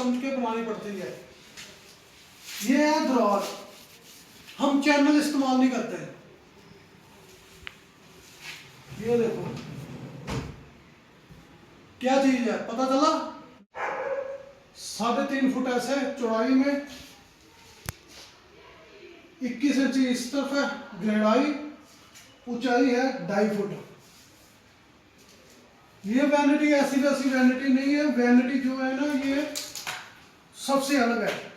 समझ के बनानी पड़ती है। ये है दरार, हम चैनल इस्तेमाल नहीं करते। ये देखो क्या चीज है पता चला? 3.5 फुट ऐसे चौड़ाई में, 21 इंची इस तरफ है, गहराई ऊंचाई है 2.5 फुट। ये वैनिटी ऐसी वैसी वैनिटी नहीं है, वैनिटी जो है ना ये सबसे अलग है।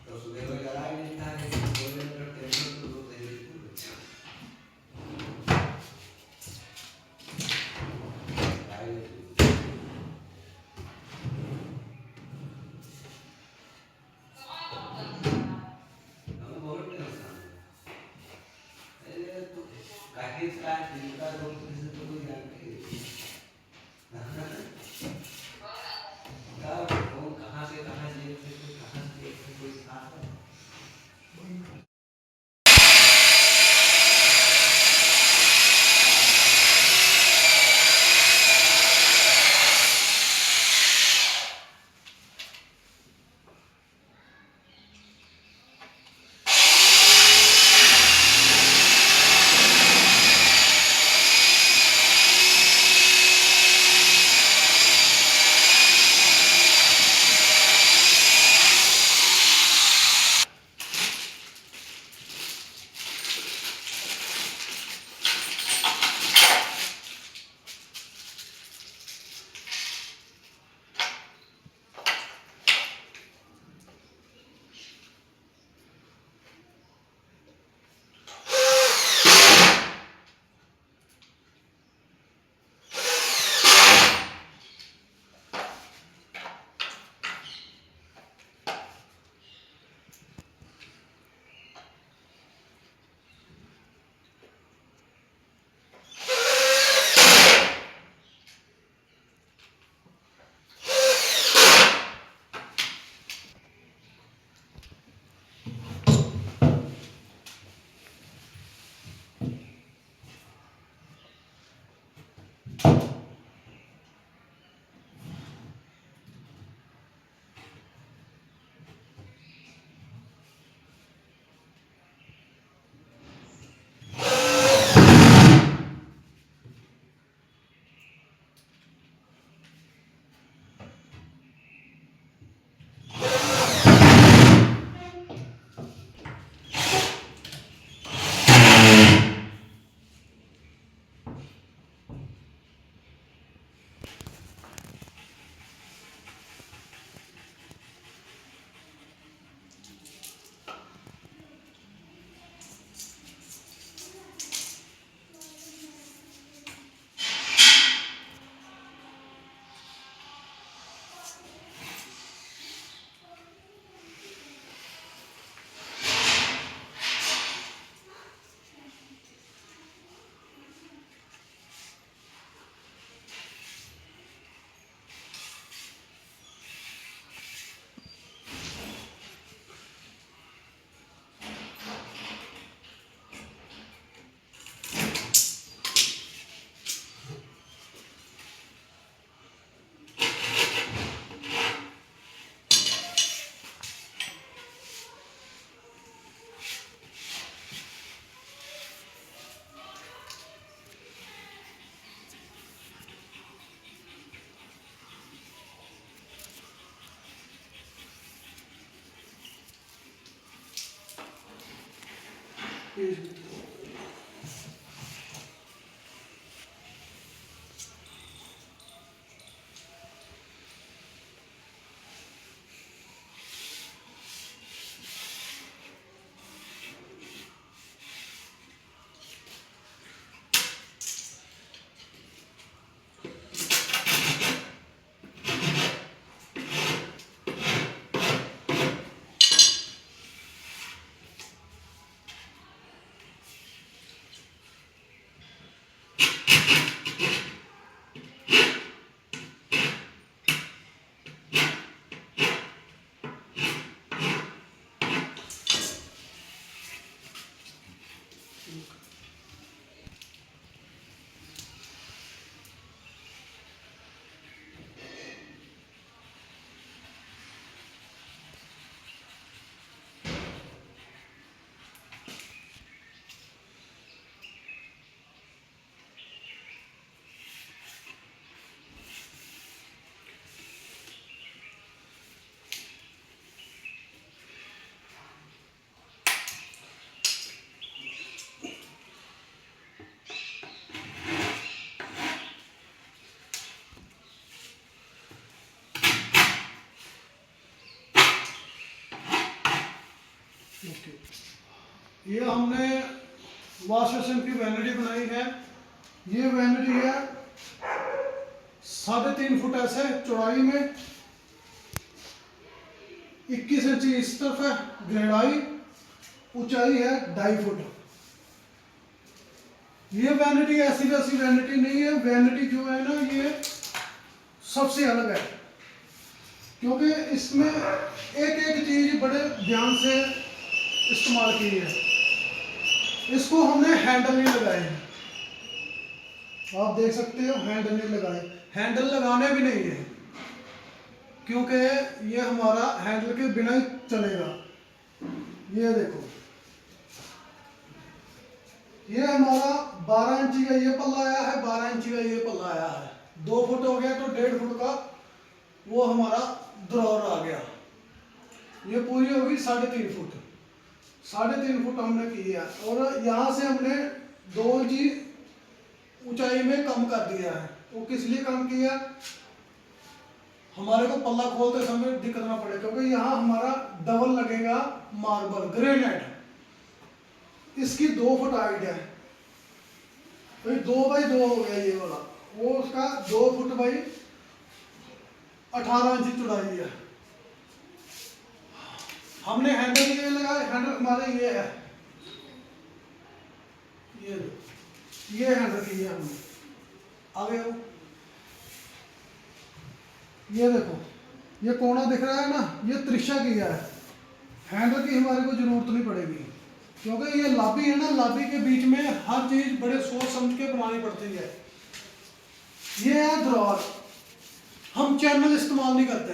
तो सुबह को जला ही नहीं था, लेकिन बोले तो टेंशन तो दो दे देती हूँ। हमें बहुत टेंशन है। अरे तो काहे का चिंता दो किसी तो कोई जानते क्या कौन कहाँ से कहाँ जेब से कोई कहाँ से कोई साथ है। ओके, ये हमने वॉश बेसिन की वैनिटी बनाई है। ये वैनिटी है 3.5 फुट ऐसे चौड़ाई में, 21 इंची इस तरफ है गहराई, ऊंचाई है 2.5 फुट। ये वैनिटी ऐसी वैसी वैनिटी नहीं है, वैनिटी जो है ना ये सबसे अलग है, क्योंकि इसमें एक एक चीज बड़े ध्यान से इस्तेमाल की है। इसको हमने हैंडल नहीं लगाए हैं, आप देख सकते हो हैंडल नहीं लगाए, हैंडल लगाने भी नहीं है, क्योंकि ये हमारा हैंडल के बिना ही चलेगा। ये देखो, ये हमारा 12 इंची का ये पल्ला आया है, 12 इंची का ये पल्ला आया है। 2 फुट हो गया तो 1.5 फुट का वो हमारा ड्रॉर आ गया। ये पूरी होगी 3.5 फुट, 3.5 फुट हमने की है। और यहाँ से हमने 2 इंची ऊंचाई में कम कर दिया है। वो किस लिए कम किया, हमारे को पल्ला खोलते समय दिक्कत ना पड़े, क्योंकि यहाँ हमारा डबल लगेगा मार्बल ग्रेनाइट। इसकी 2 फुट हाइट है, तो 2 बाई 2 हो गया ये वाला। वो उसका 2 फुट बाई 18 इंची चौड़ाई है। हमने हैंडल ये लगाया, हैंडल हमारे ये है, ये हैंडल की है हमने। आगे आओ, ये देखो, ये कोना दिख रहा है ना, ये त्रिशा किया है। हैंडल की हमारे को जरूरत नहीं पड़ेगी, क्योंकि ये लाबी है ना, लाबी के बीच में हर चीज बड़े सोच समझ के बनानी पड़ती है। ये है ड्रॉर, हम चैनल इस्तेमाल नहीं करते।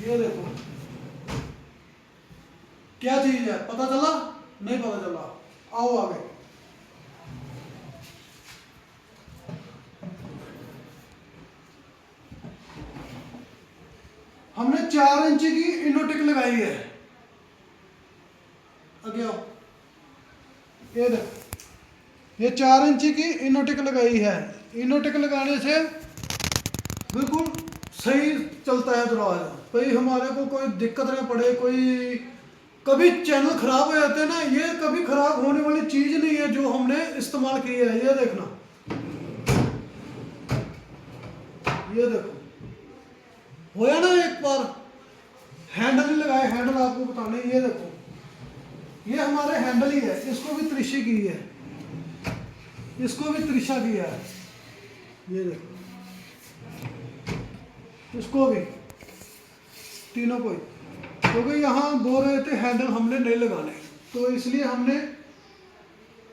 ये देखो क्या चीज है, पता चला? नहीं पता चला, आओ आगे। हमने 4 इंची की इनोटिक लगाई है। आगे आओ, ये देखो, ये 4 इंची की इनोटिक लगाई है। इनोटिक लगाने से बिल्कुल सही चलता है दरवाजा, भाई हमारे को कोई दिक्कत ना पड़े। कोई कभी चैनल खराब हो जाते हैं ना, ये कभी खराब होने वाली चीज नहीं है जो हमने इस्तेमाल की है। ये देखना, ये देखो, होया ना एक बार, हैंडल नहीं लगाए, हैंडल आपको बताने। ये देखो, ये हमारे हैंडल ही है, इसको भी त्रिशी की है, इसको भी त्रिशा किया है। ये देखो, इसको भी, तीनों को ही, क्योंकि यहाँ बोल रहे थे हैंडल हमने नहीं लगाने, तो इसलिए हमने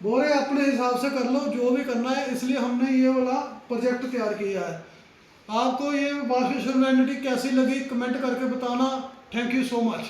बोल रहे अपने हिसाब से कर लो जो भी करना है, इसलिए हमने ये वाला प्रोजेक्ट तैयार किया है। आपको ये वॉश बेसिन वैनिटी कैसी लगी कमेंट करके बताना। Thank you so much.